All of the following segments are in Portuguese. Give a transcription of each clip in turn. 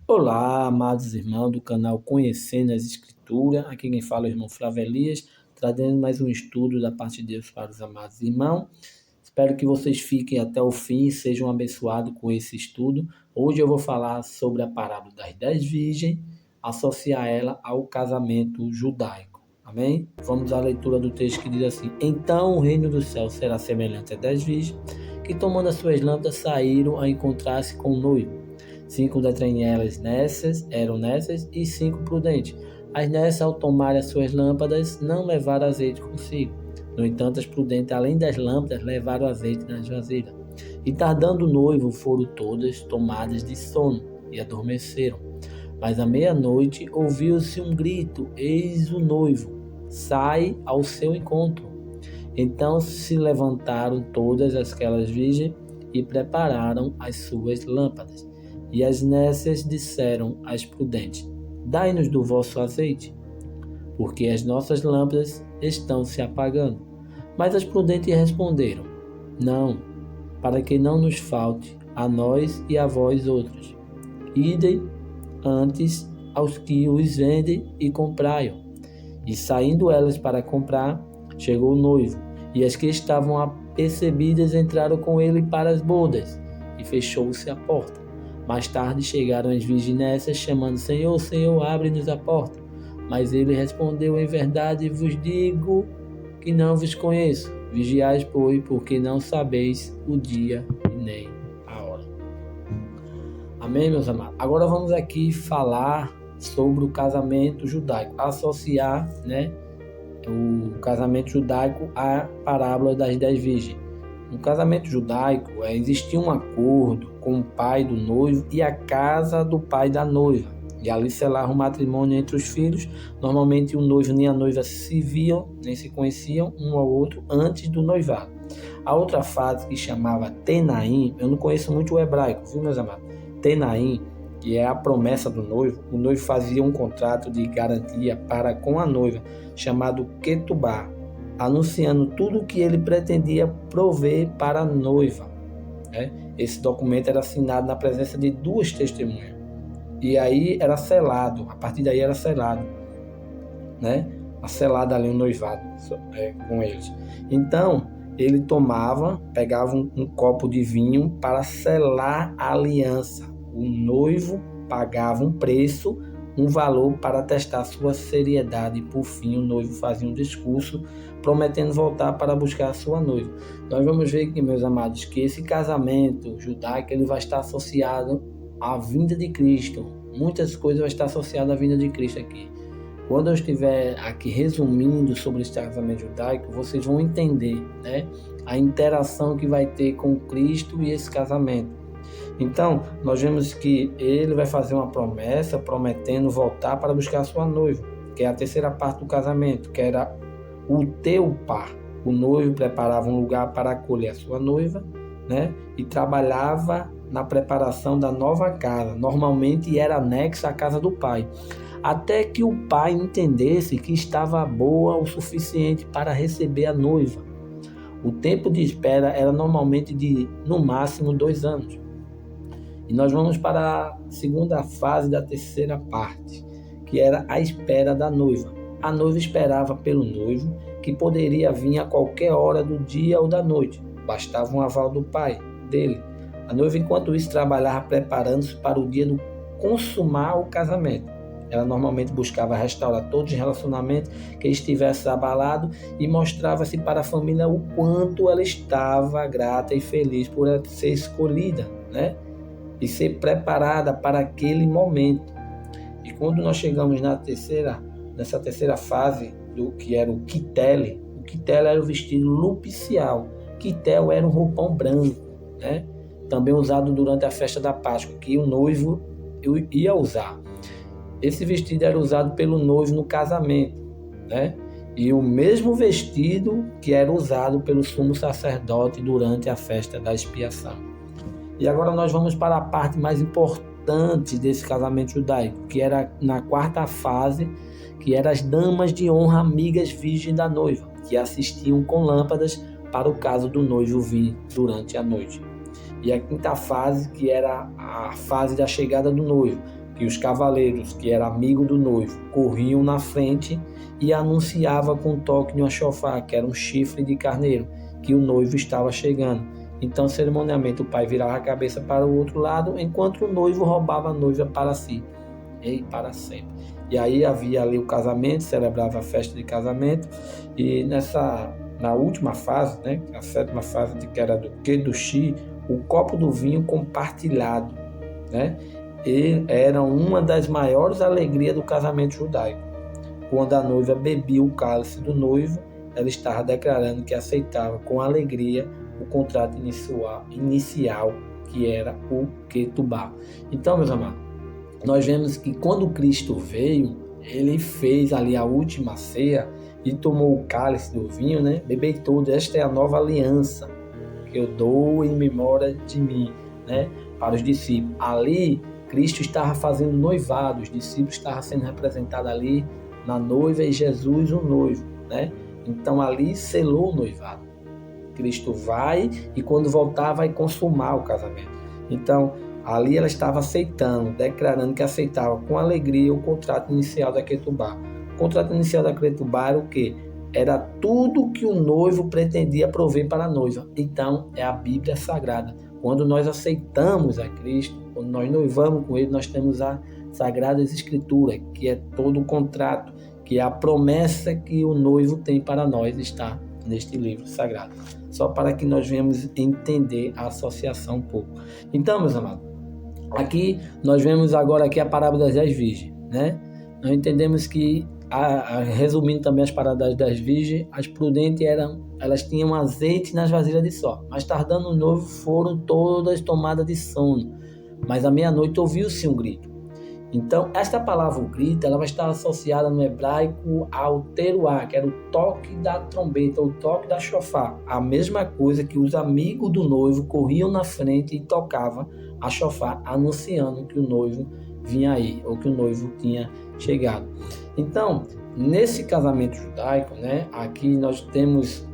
Olá, amados irmãos do canal Conhecendo as Escrituras. Aqui quem fala é o irmão Flávio Elias, trazendo mais um estudo da parte de Deus para os amados irmãos. Espero que vocês fiquem até o fim e sejam abençoados com esse estudo. Hoje eu vou falar sobre a parábola das 10 virgens, associar ela ao casamento judaico. Amém? Vamos à leitura do texto que diz assim: Então o reino do céu será semelhante a 10 virgens, que tomando as suas lâmpadas saíram a encontrar-se com o noivo. 5 dentre elas eram nécias e 5 prudentes. As nécias, ao tomarem as suas lâmpadas, não levaram azeite consigo. No entanto, as prudentes, além das lâmpadas, levaram azeite nas vasilhas. E tardando o noivo, foram todas tomadas de sono e adormeceram. Mas à meia-noite ouviu-se um grito: Eis o noivo, sai ao seu encontro. Então se levantaram todas aquelas virgens e prepararam as suas lâmpadas. E as nécias disseram às prudentes: Dai-nos do vosso azeite, porque as nossas lâmpadas estão se apagando. Mas as prudentes responderam: Não, para que não nos falte a nós e a vós outros. Idem antes aos que os vendem e comprai-o. E saindo elas para comprar, chegou o noivo, e as que estavam apercebidas entraram com ele para as bodas, e fechou-se a porta. Mais tarde chegaram as virginessas, chamando: Senhor, Senhor, abre-nos a porta. Mas ele respondeu: Em verdade vos digo que não vos conheço. Vigiais, pois, porque não sabeis o dia e nem a hora. Amém, meus amados? Agora vamos aqui falar sobre o casamento judaico, associar, o casamento judaico à parábola das 10 virgens. No casamento judaico, existia um acordo com o pai do noivo e a casa do pai da noiva. E ali selava o matrimônio entre os filhos. Normalmente o noivo nem a noiva se viam, nem se conheciam um ao outro antes do noivado. A outra fase, que chamava Tenaim, eu não conheço muito o hebraico, viu, meus amados? Tenaim, que é a promessa do noivo. O noivo fazia um contrato de garantia para com a noiva, chamado Ketubá, anunciando tudo o que ele pretendia prover para a noiva. Esse documento era assinado na presença de 2 testemunhas. E aí era selado, a partir daí era selado, selado ali um noivado com eles. Então, ele pegava um copo de vinho para selar a aliança. O noivo pagava um preço, um valor para testar sua seriedade, e por fim o noivo fazia um discurso prometendo voltar para buscar a sua noiva. Nós vamos ver aqui, meus amados, que esse casamento judaico ele vai estar associado à vinda de Cristo. Muitas coisas vão estar associadas à vinda de Cristo aqui. Quando eu estiver aqui resumindo sobre esse casamento judaico, vocês vão entender, a interação que vai ter com Cristo e esse casamento. Então, nós vemos que ele vai fazer uma promessa, prometendo voltar para buscar a sua noiva, que é a terceira parte do casamento, que era o teu par. O noivo preparava um lugar para acolher a sua noiva, e trabalhava na preparação da nova casa. Normalmente era anexa à casa do pai, até que o pai entendesse que estava boa o suficiente para receber a noiva. O tempo de espera era normalmente de, no máximo, 2 anos. E nós vamos para a segunda fase da terceira parte, que era a espera da noiva. A noiva esperava pelo noivo, que poderia vir a qualquer hora do dia ou da noite. Bastava um aval do pai dele. A noiva, enquanto isso, trabalhava preparando-se para o dia do consumar o casamento. Ela normalmente buscava restaurar todos os relacionamentos que estivessem abalados e mostrava-se para a família o quanto ela estava grata e feliz por ela ser escolhida, e ser preparada para aquele momento. E quando nós chegamos nessa terceira fase, do que era o quitel era o vestido nupcial. Quitel era um roupão branco, também usado durante a festa da Páscoa, que o noivo ia usar. Esse vestido era usado pelo noivo no casamento, e o mesmo vestido que era usado pelo sumo sacerdote durante a festa da expiação. E agora nós vamos para a parte mais importante desse casamento judaico, que era na quarta fase, que eram as damas de honra, amigas virgens da noiva, que assistiam com lâmpadas para o caso do noivo vir durante a noite. E a quinta fase, que era a fase da chegada do noivo, que os cavaleiros, que eram amigos do noivo, corriam na frente e anunciava com o toque de uma chofar, que era um chifre de carneiro, que o noivo estava chegando. Então, cerimonialmente, o pai virava a cabeça para o outro lado, enquanto o noivo roubava a noiva para si, e para sempre. E aí havia ali o casamento, celebrava a festa de casamento, e na última fase, né, a sétima fase, que era do Kedushi, o copo do vinho compartilhado, né, e era uma das maiores alegrias do casamento judaico. Quando a noiva bebia o cálice do noivo, ela estava declarando que aceitava com alegria o contrato inicial, que era o Ketubá. Então, meus amados, nós vemos que quando Cristo veio, ele fez ali a última ceia e tomou o cálice do vinho, né? Bebei todo, esta é a nova aliança que eu dou em memória de mim, né? Para os discípulos. Ali, Cristo estava fazendo noivado, os discípulos estavam sendo representados ali na noiva e Jesus o noivo, né? Então ali selou o noivado. Cristo vai e quando voltar vai consumar o casamento. Então ali ela estava aceitando, declarando que aceitava com alegria o contrato inicial da Ketubá. O contrato inicial da Ketubá era o quê? Era tudo que o noivo pretendia prover para a noiva. Então é a Bíblia Sagrada. Quando nós aceitamos a Cristo, quando nós noivamos com Ele, nós temos a Sagradas Escrituras, que é todo o contrato, que é a promessa que o noivo tem para nós, está neste livro sagrado. Só para que nós venhamos entender a associação um pouco. Então, meus amados, aqui nós vemos agora aqui a parábola das 10 virgens, né? Nós entendemos que, resumindo também as parábolas das 10 virgens, as prudentes elas tinham azeite nas vasilhas de sol, mas tardando o noivo foram todas tomadas de sono. Mas à meia-noite ouviu-se um grito. Então, esta palavra, o grito, ela vai estar associada no hebraico ao teruá, que era o toque da trombeta, o toque da chofar. A mesma coisa que os amigos do noivo corriam na frente e tocavam a chofar, anunciando que o noivo vinha aí, ou que o noivo tinha chegado. Então, nesse casamento judaico, né, aqui nós temos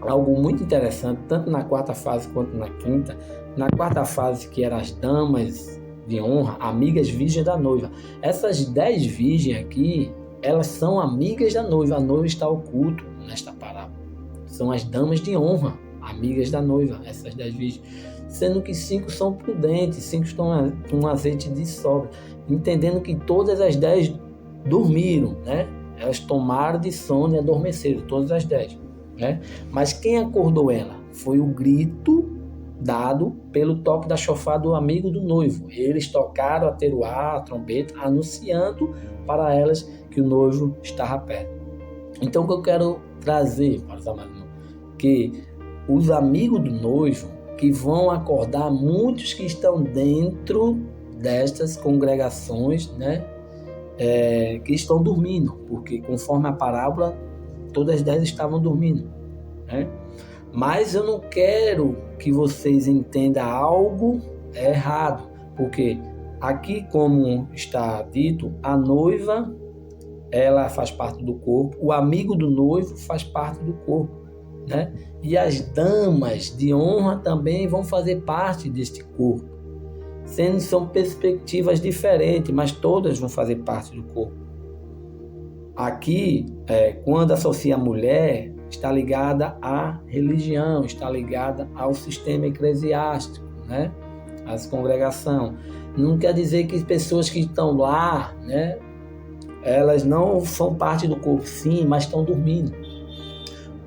algo muito interessante, tanto na quarta fase quanto na quinta. Na quarta fase, que eram as damas de honra, amigas virgens da noiva. Essas 10 virgens aqui, elas são amigas da noiva. A noiva está oculta nesta parábola. São as damas de honra, amigas da noiva, essas 10 virgens. Sendo que 5 são prudentes, 5 estão com azeite de sobra. Entendendo que todas as 10 dormiram, né? Elas tomaram de sono e adormeceram, todas as 10. Né? Mas quem acordou ela? Foi o grito dado pelo toque da chofar do amigo do noivo. Eles tocaram a teruá, a trombeta, anunciando para elas que o noivo estava perto. Então, o que eu quero trazer para os amados, que os amigos do noivo, que vão acordar muitos que estão dentro destas congregações, né, que estão dormindo, porque conforme a parábola, todas as 10 estavam dormindo, né? Mas eu não quero que vocês entendam algo errado, porque aqui, como está dito, a noiva, ela faz parte do corpo, o amigo do noivo faz parte do corpo, né? E as damas de honra também vão fazer parte deste corpo, são perspectivas diferentes, mas todas vão fazer parte do corpo. Aqui, quando associa a mulher, está ligada à religião, está ligada ao sistema eclesiástico, né? Às congregações. Não quer dizer que pessoas que estão lá, né, elas não são parte do corpo, sim, mas estão dormindo.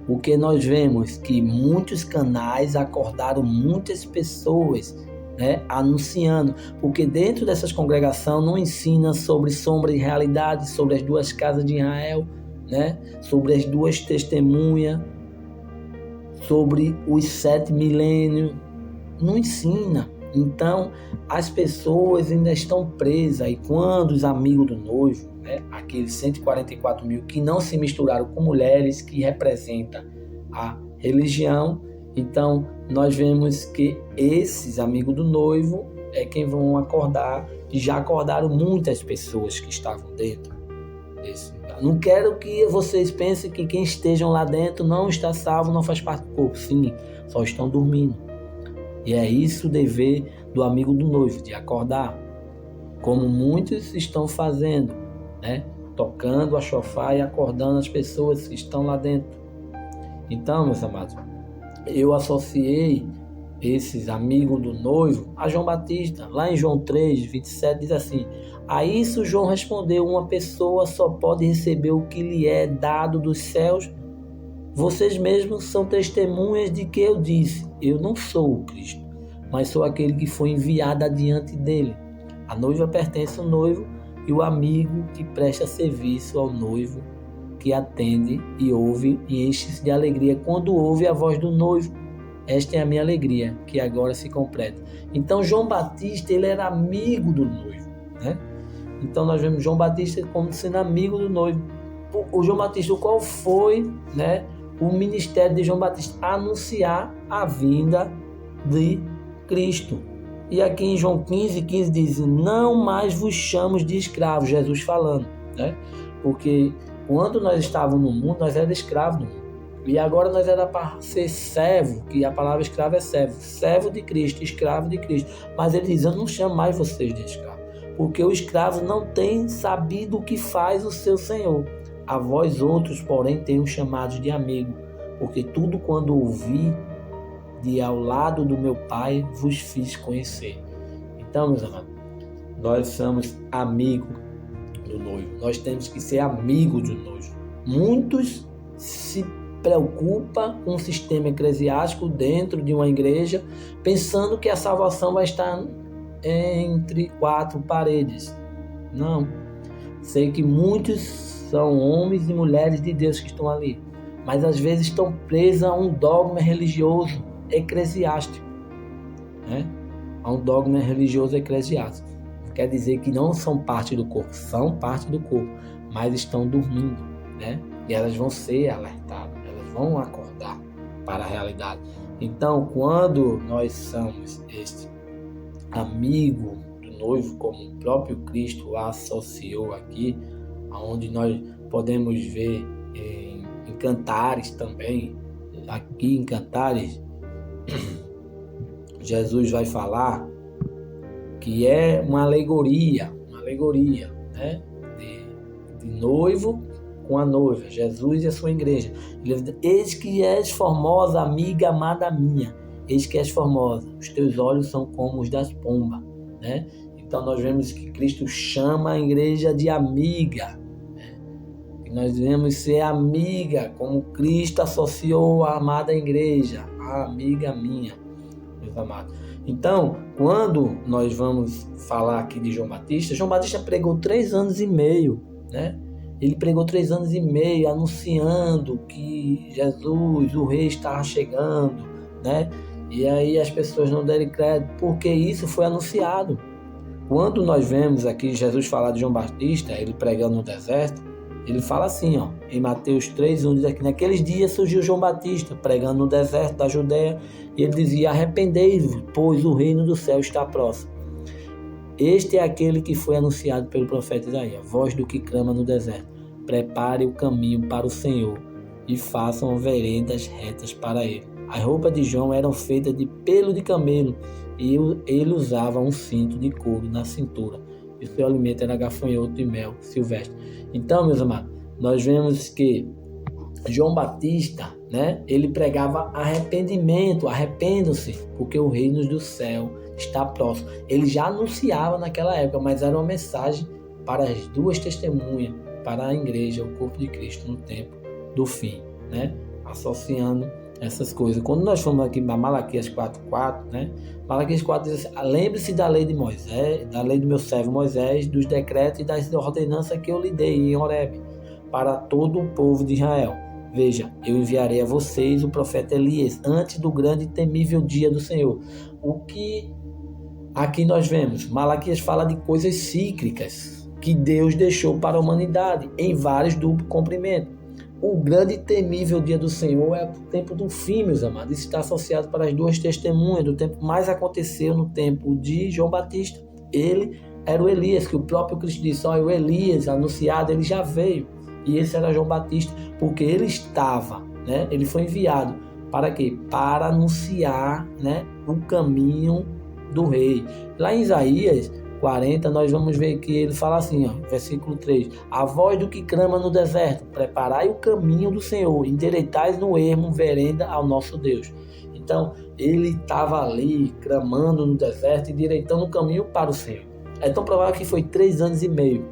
O que nós vemos que muitos canais acordaram muitas pessoas, né, anunciando, porque dentro dessas congregações não ensina sobre sombra e realidade, sobre as 2 casas de Israel, né, sobre as 2 testemunhas, sobre os 7 milênios, não ensina. Então, as pessoas ainda estão presas, e quando os amigos do noivo, né, aqueles 144 mil que não se misturaram com mulheres, que representam a religião, então nós vemos que esses amigos do noivo é quem vão acordar, e já acordaram muitas pessoas que estavam dentro desse. Não quero que vocês pensem que quem estejam lá dentro não está salvo, não faz parte do corpo. Sim, só estão dormindo. E é isso o dever do amigo do noivo, de acordar. como muitos estão fazendo, né? Tocando a chofar e acordando as pessoas que estão lá dentro. Então, meus amados, eu associei esses amigos do noivo a João Batista. Lá em João 3:27 diz assim: a isso João respondeu: uma pessoa só pode receber o que lhe é dado dos céus. Vocês mesmos são testemunhas de que eu disse: eu não sou o Cristo, mas sou aquele que foi enviado adiante dele. A noiva pertence ao noivo, e o amigo que presta serviço ao noivo, que atende e ouve e enche-se de alegria quando ouve a voz do noivo. Esta é a minha alegria, que agora se completa. Então, João Batista, ele era amigo do noivo, né? Então, nós vemos João Batista como sendo amigo do noivo. O João Batista, qual foi, né, o ministério de João Batista? Anunciar a vinda de Cristo. E aqui em João 15:15 diz: não mais vos chamo de escravos, Jesus falando, né? Porque quando nós estávamos no mundo, nós éramos escravos do mundo. E agora nós era para ser servo, que a palavra escravo é servo. Servo de Cristo, escravo de Cristo. Mas ele diz: eu não chamo mais vocês de escravo, porque o escravo não tem sabido o que faz o seu senhor. A vós outros, porém, tenho chamados de amigo, porque tudo quando ouvi de ao lado do meu Pai vos fiz conhecer. Então, meus amados, nós somos amigos do noivo. Nós temos que ser amigos do noivo. Muitos se preocupam com o sistema eclesiástico dentro de uma igreja, pensando que a salvação vai estar entre quatro paredes. Não. Sei que muitos são homens e mulheres de Deus que estão ali, mas às vezes estão presos a um dogma religioso eclesiástico, né? A um dogma religioso eclesiástico. Quer dizer que não são parte do corpo, são parte do corpo, mas estão dormindo, né? E elas vão ser alertadas, elas vão acordar para a realidade. Então, quando nós somos este amigo do noivo, como o próprio Cristo associou aqui, onde nós podemos ver em Cantares também, aqui em Cantares, Jesus vai falar que é uma alegoria, né? De noivo com a noiva, Jesus e a sua igreja. Ele diz: eis que és formosa, amiga amada minha, eis que és formosa, os teus olhos são como os das pombas, né? Então nós vemos que Cristo chama a igreja de amiga, né? E nós devemos ser amiga, como Cristo associou a amada igreja, a amiga minha, meus amados. Então, quando nós vamos falar aqui de João Batista pregou 3 anos e meio, né? Ele pregou 3 anos e meio anunciando que Jesus, o rei, estava chegando, né? E aí as pessoas não deram crédito, porque isso foi anunciado. Quando nós vemos aqui Jesus falar de João Batista, ele pregando no deserto, ele fala assim, ó, em Mateus 3:1, diz aqui: naqueles dias surgiu João Batista, pregando no deserto da Judéia, e ele dizia: arrependei-vos, pois o reino do céu está próximo. Este é aquele que foi anunciado pelo profeta Isaías, voz do que clama no deserto: prepare o caminho para o Senhor, e façam veredas retas para ele. As roupas de João eram feitas de pelo de camelo, e ele usava um cinto de couro na cintura, e seu alimento era gafanhoto e mel silvestre. Então, meus amados, nós vemos que João Batista, né, ele pregava arrependimento, arrependam-se, porque o reino do céu está próximo. Ele já anunciava naquela época, mas era uma mensagem para as duas testemunhas, para a igreja, o corpo de Cristo no tempo do fim, né, associando essas coisas. Quando nós fomos aqui para Malaquias 4:4, né? Malaquias 4 diz assim: lembre-se da lei de Moisés, da lei do meu servo Moisés, dos decretos e das ordenanças que eu lhe dei em Horebe, para todo o povo de Israel. Veja, eu enviarei a vocês o profeta Elias, antes do grande e temível dia do Senhor. O que aqui nós vemos? Malaquias fala de coisas cíclicas que Deus deixou para a humanidade, em vários duplos comprimentos. O grande e temível dia do Senhor é o tempo do fim, meus amados. Isso está associado para as duas testemunhas do tempo, mais aconteceu no tempo de João Batista. Ele era o Elias, que o próprio Cristo disse: o Elias anunciado, ele já veio. E esse era João Batista, porque ele estava, né? Ele foi enviado para quê? Para anunciar, né, o caminho do rei. Lá em Isaías, 40, nós vamos ver que ele fala assim, ó, versículo 3: a voz do que clama no deserto, preparai o caminho do Senhor, endireitais no ermo vereda ao nosso Deus. Então, ele estava ali, clamando no deserto, endireitando o caminho para o Senhor. É tão provável que foi 3 anos e meio.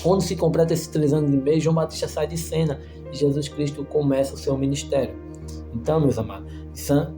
Quando se completa esses 3 anos e meio, João Batista sai de cena e Jesus Cristo começa o seu ministério. Então, meus amados,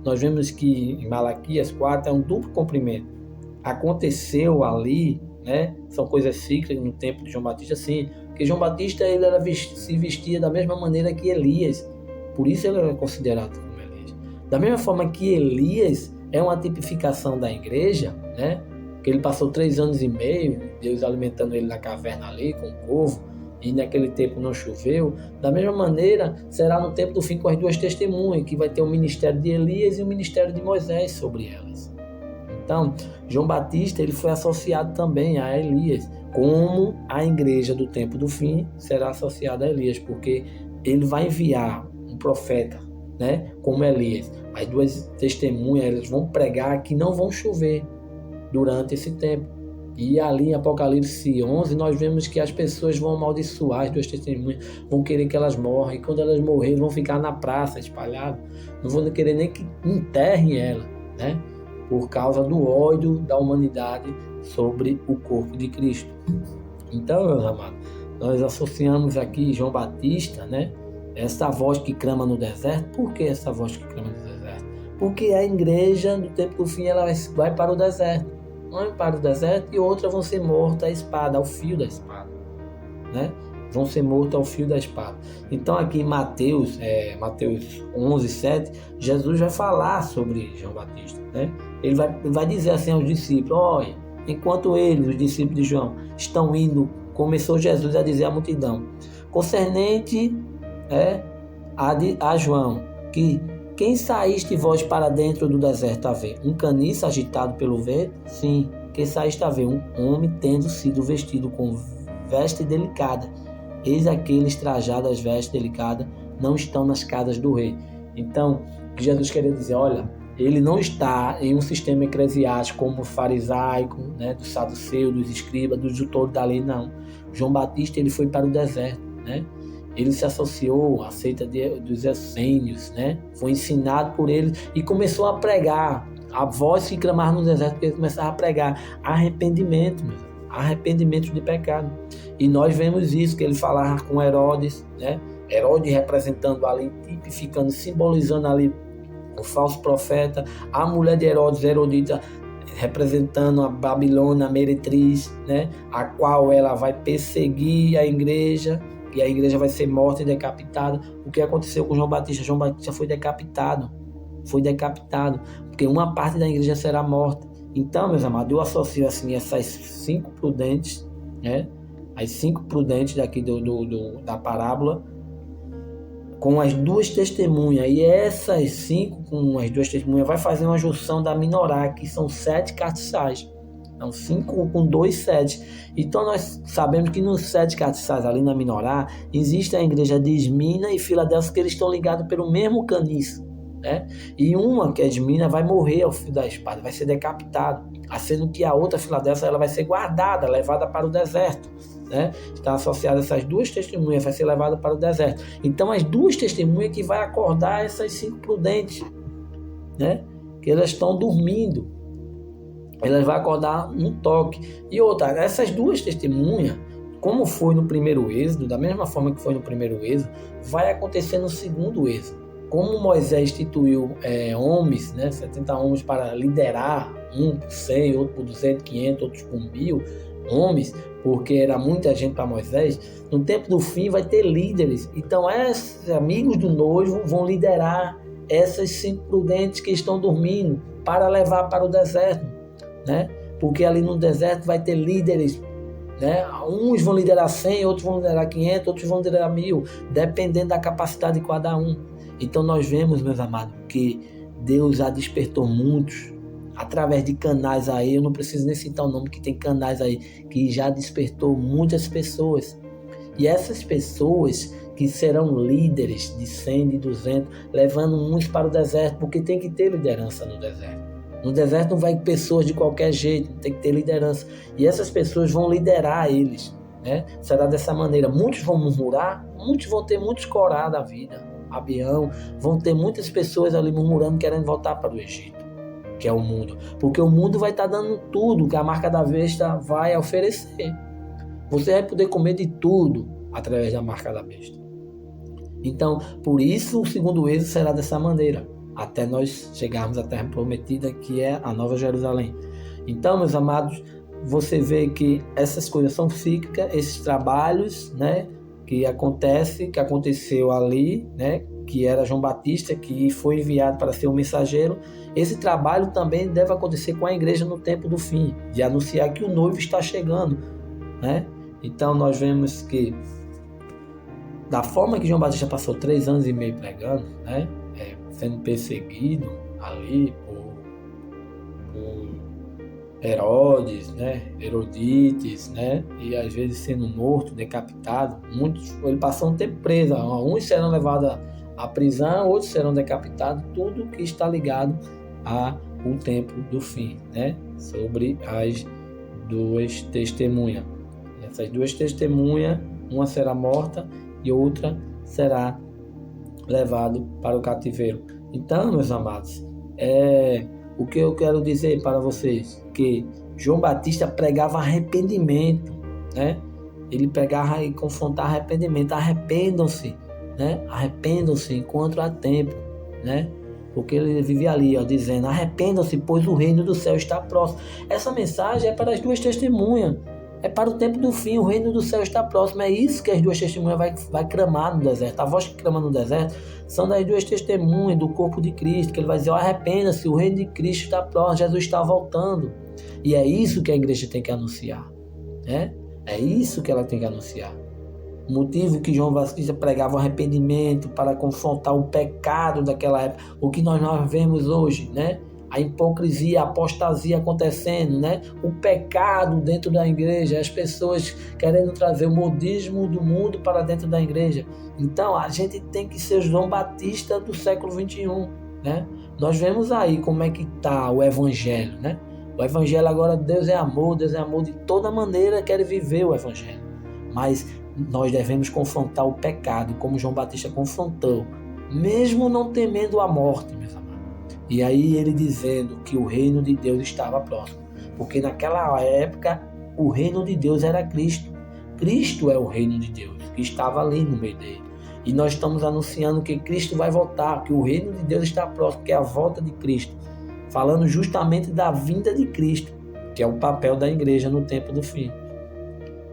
nós vemos que em Malaquias 4 é um duplo cumprimento. Aconteceu ali, né? São coisas cíclicas no tempo de João Batista, sim, porque João Batista ele se vestia da mesma maneira que Elias, por isso ele era considerado como Elias. Da mesma forma que Elias é uma tipificação da igreja, né? Que ele passou 3 anos e meio, Deus alimentando ele na caverna ali com o povo, e naquele tempo não choveu. Da mesma maneira será no tempo do fim com as 2 testemunhas, que vai ter o ministério de Elias e o ministério de Moisés sobre elas. Então, João Batista ele foi associado também a Elias, como a igreja do tempo do fim será associada a Elias, porque ele vai enviar um profeta, né, como Elias. As 2 testemunhas elas vão pregar que não vão chover durante esse tempo. E ali em Apocalipse 11 nós vemos que as pessoas vão amaldiçoar as 2 testemunhas, vão querer que elas morram, e quando elas morrerem vão ficar na praça espalhadas, não vão querer nem que enterrem ela, né? Por causa do ódio da humanidade sobre o corpo de Cristo. Então, meus amados, nós associamos aqui João Batista, né? Essa voz que clama no deserto. Por que essa voz que clama no deserto? Porque a igreja do tempo do fim ela vai para o deserto. Uma para o deserto e outra vão ser mortas à espada, ao fio da espada, né? Vão ser mortos ao fio da espada. Então aqui em Mateus 11, 7, Jesus vai falar sobre João Batista, né? Ele vai dizer assim aos discípulos: olha, enquanto eles, os discípulos de João, estão indo, começou Jesus a dizer à multidão, concernente a João, que quem saíste vós para dentro do deserto a ver? Um caniço agitado pelo vento? Sim, quem saíste a ver? Um homem tendo sido vestido com veste delicada. Eis aqueles trajados às vestes delicadas, não estão nas casas do rei. Então, Jesus queria dizer, olha, ele não está em um sistema eclesiástico como o farisaico, né, do saduceu, dos escribas, dos doutores da lei, não. João Batista ele foi para o deserto, né? Ele se associou à seita dos essênios, né? Foi ensinado por eles e começou a pregar. A voz que clamava no deserto, porque ele começava a pregar arrependimento, arrependimento de pecado. E nós vemos isso, que ele falava com Herodes, né? Herodes representando ali, tipificando, simbolizando ali o falso profeta. A mulher de Herodes, Herodita, representando a Babilônia, a meretriz, né? A qual ela vai perseguir a igreja, e a igreja vai ser morta e decapitada. O que aconteceu com João Batista? João Batista foi decapitado, porque uma parte da igreja será morta. Então, meus amados, eu associo assim essas 5 prudentes, né? As 5 prudentes daqui da parábola, com as 2 testemunhas, e essas 5 com as 2 testemunhas vai fazer uma junção da minorá, que são 7 castiçais. Então, 5 com 2, 7. Então, nós sabemos que nos 7 castiçais, ali na minorá, existe a igreja de Esmina e Filadélfia, que eles estão ligados pelo mesmo caniço, né? E uma, que é Esmina, vai morrer ao fio da espada, vai ser decapitado, sendo que a outra, Filadélfia, ela vai ser guardada, levada para o deserto, né? Está associada a essas 2 testemunhas, vai ser levada para o deserto. Então, as 2 testemunhas que vai acordar essas 5 prudentes, né? Que elas estão dormindo. Elas vão acordar um toque. E outra, essas 2 testemunhas, como foi no primeiro êxodo, da mesma forma que foi no primeiro êxodo, vai acontecer no segundo êxodo. Como Moisés instituiu homens, né, 70 homens para liderar, um por 100, outro por 200, 500, outros por 1000 homens, porque era muita gente para Moisés, no tempo do fim vai ter líderes. Então, esses amigos do noivo vão liderar essas 5 prudentes que estão dormindo para levar para o deserto, né? Porque ali no deserto vai ter líderes, né? Uns vão liderar 100, outros vão liderar 500, outros vão liderar 1000, dependendo da capacidade de cada um. Então nós vemos, meus amados, que Deus já despertou muitos através de canais aí. Eu não preciso nem citar o nome, que tem canais aí que já despertou muitas pessoas. E essas pessoas que serão líderes de 100, de 200, levando uns para o deserto, porque tem que ter liderança no deserto. No deserto não vai pessoas de qualquer jeito, tem que ter liderança. E essas pessoas vão liderar eles, né? Será dessa maneira. Muitos vão murmurar, muitos vão ter muitos Corá da vida, Abião, vão ter muitas pessoas ali murmurando, querendo voltar para o Egito, que é o mundo. Porque o mundo vai estar dando tudo que a marca da besta vai oferecer. Você vai poder comer de tudo através da marca da besta. Então, por isso o segundo êxodo será dessa maneira, até nós chegarmos à terra prometida, que é a Nova Jerusalém. Então, meus amados, você vê que essas coisas são cíclicas, esses trabalhos, né, que aconteceu ali, né, que era João Batista, que foi enviado para ser um mensageiro. Esse trabalho também deve acontecer com a igreja no tempo do fim, de anunciar que o noivo está chegando, né? Então nós vemos que da forma que João Batista passou 3 anos e meio pregando, né, sendo perseguido ali por Herodes, né, Herodites, né, e às vezes sendo morto, decapitado. Ele passou um tempo preso. Uns serão levados à prisão, outros serão decapitados. Tudo que está ligado ao tempo do fim, né, sobre as 2 testemunhas. Essas 2 testemunhas, uma será morta e outra será levado para o cativeiro. Então, meus amados, o que eu quero dizer para vocês, que João Batista pregava arrependimento, né? Ele pregava e confrontava arrependimento. Arrependam-se, né? Arrependam-se enquanto há tempo, né? Porque ele vivia ali, dizendo: arrependam-se, pois o reino do céu está próximo. Essa mensagem é para as 2 testemunhas. É para o tempo do fim, o reino do céu está próximo. É isso que as 2 testemunhas vai clamar no deserto. A voz que clama no deserto são das 2 testemunhas do corpo de Cristo, que ele vai dizer: arrependa-se, o reino de Cristo está próximo, Jesus está voltando. E é isso que a igreja tem que anunciar, né? É isso que ela tem que anunciar. O motivo que João Batista pregava o arrependimento para confrontar o pecado daquela época, o que nós vemos hoje, né? A hipocrisia, a apostasia acontecendo, né? O pecado dentro da igreja, as pessoas querendo trazer o modismo do mundo para dentro da igreja. Então, a gente tem que ser João Batista do século XXI, né? Nós vemos aí como é que está o evangelho, né? O evangelho agora, Deus é amor de toda maneira quer viver o evangelho. Mas nós devemos confrontar o pecado, como João Batista confrontou, mesmo não temendo a morte, meus amados. E aí ele dizendo que o reino de Deus estava próximo, porque naquela época o reino de Deus era Cristo. Cristo é o reino de Deus, que estava ali no meio dele. E nós estamos anunciando que Cristo vai voltar, que o reino de Deus está próximo, que é a volta de Cristo. Falando justamente da vinda de Cristo, que é o papel da igreja no tempo do fim,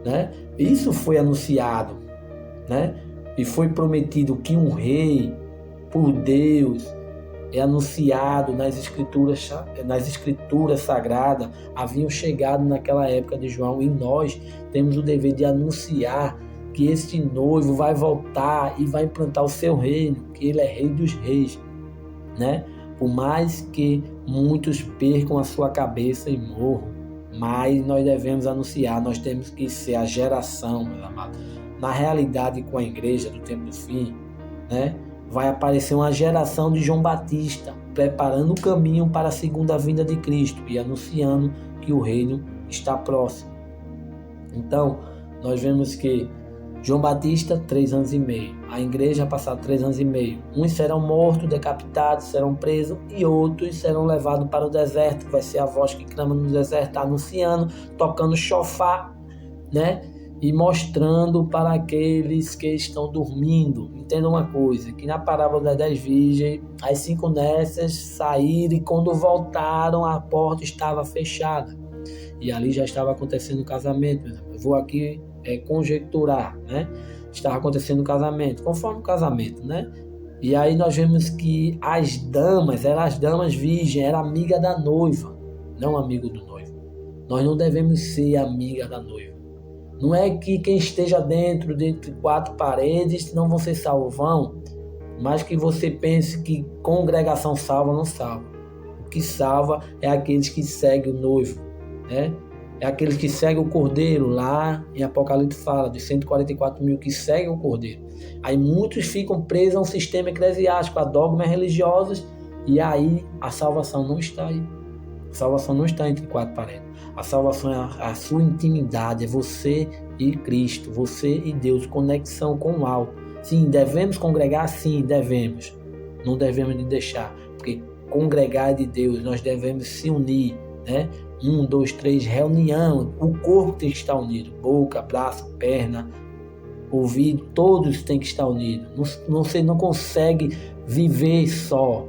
né? Isso foi anunciado, né? E foi prometido que um rei, por Deus, é anunciado nas escrituras sagradas, haviam chegado naquela época de João, e nós temos o dever de anunciar que este noivo vai voltar e vai implantar o seu reino, que ele é rei dos reis, né? Por mais que muitos percam a sua cabeça e morram, mas nós devemos anunciar, nós temos que ser a geração, meus amados. Na realidade, com a igreja do tempo do fim, né? Vai aparecer uma geração de João Batista, preparando o caminho para a segunda vinda de Cristo e anunciando que o reino está próximo. Então, nós vemos que João Batista, 3 anos e meio. A igreja passar 3 anos e meio. Uns serão mortos, decapitados, serão presos, e outros serão levados para o deserto. Vai ser a voz que clama no deserto, anunciando, tocando chofar, né? E mostrando para aqueles que estão dormindo. Entenda uma coisa, que na parábola das 10 virgens, as 5 nessas saíram, e quando voltaram a porta estava fechada. E ali já estava acontecendo o casamento. Eu vou aqui conjecturar, né? Estava acontecendo o casamento, conforme o casamento, né? E aí nós vemos que as damas, eram as damas virgens, era amiga da noiva, não amigo do noivo. Nós não devemos ser amiga da noiva. Não é que quem esteja dentro de 4 paredes não vão ser salvos, vão, mas que você pense que congregação salva, não salva. O que salva é aqueles que seguem o noivo, né? É aqueles que seguem o Cordeiro. Lá em Apocalipse fala de 144 mil que seguem o Cordeiro. Aí muitos ficam presos a um sistema eclesiástico, a dogmas religiosos, e aí a salvação não está aí. A salvação não está entre quatro paredes. A salvação é a sua intimidade, é você e Cristo, você e Deus, conexão com o alto. Sim, devemos congregar? Sim, devemos. Não devemos de deixar, porque congregar é de Deus, nós devemos se unir, né? 1, 2, 3, reunião, o corpo tem que estar unido, boca, braço, perna, ouvido, todos têm que estar unidos. Você não consegue viver só,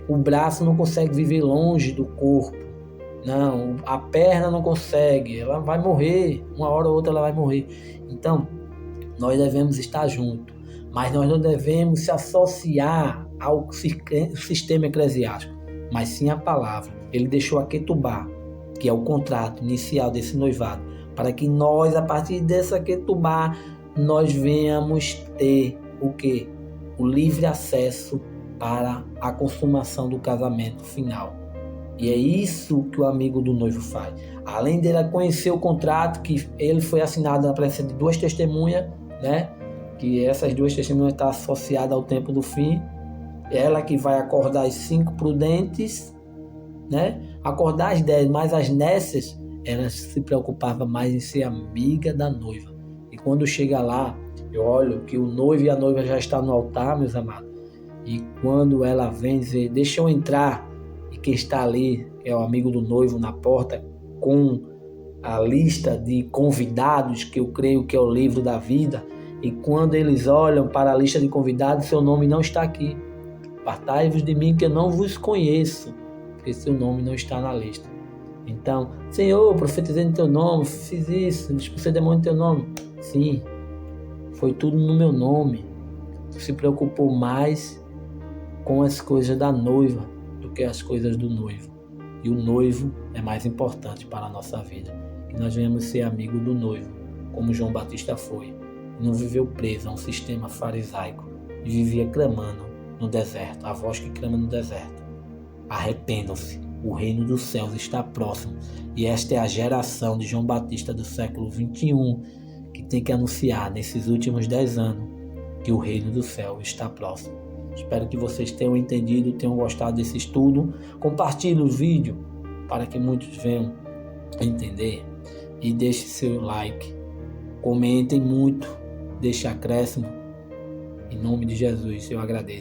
o braço não consegue viver longe do corpo, não, a perna não consegue, ela vai morrer, uma hora ou outra ela vai morrer. Então, nós devemos estar juntos, mas nós não devemos se associar ao sistema eclesiástico, mas sim a palavra. Ele deixou a ketubá, que é o contrato inicial desse noivado, para que nós, a partir dessa ketubá, nós venhamos ter o quê? O livre acesso para a consumação do casamento final. E é isso que o amigo do noivo faz. Além dele conhecer o contrato, que ele foi assinado na presença de duas testemunhas, né? Que essas duas testemunhas estão associadas ao tempo do fim. Ela que vai acordar as 5 prudentes, né? Acordar as 10, mas as nécias, ela se preocupava mais em ser amiga da noiva. E quando chega lá, eu olho que o noivo e a noiva já estão no altar, meus amados. E quando ela vem dizer, deixa eu entrar, e quem está ali é o amigo do noivo na porta, com a lista de convidados, que eu creio que é o livro da vida. E quando eles olham para a lista de convidados, seu nome não está aqui. Apartai-vos de mim, que eu não vos conheço, porque seu nome não está na lista. Então, Senhor, profetizei no teu nome, fiz isso, expulsei demônio no teu nome. Sim, foi tudo no meu nome. Você se preocupou mais com as coisas da noiva do que as coisas do noivo. E o noivo é mais importante para a nossa vida. Que nós venhamos ser amigos do noivo, como João Batista foi. E não viveu preso a um sistema farisaico. E vivia clamando no deserto, a voz que clama no deserto. Arrependam-se, o reino dos céus está próximo. E esta é a geração de João Batista do século 21 que tem que anunciar nesses últimos 10 anos que o reino do céu está próximo. Espero que vocês tenham entendido, tenham gostado desse estudo. Compartilhe o vídeo para que muitos venham entender. E deixe seu like. Comentem muito, deixe acréscimo. Em nome de Jesus, eu agradeço.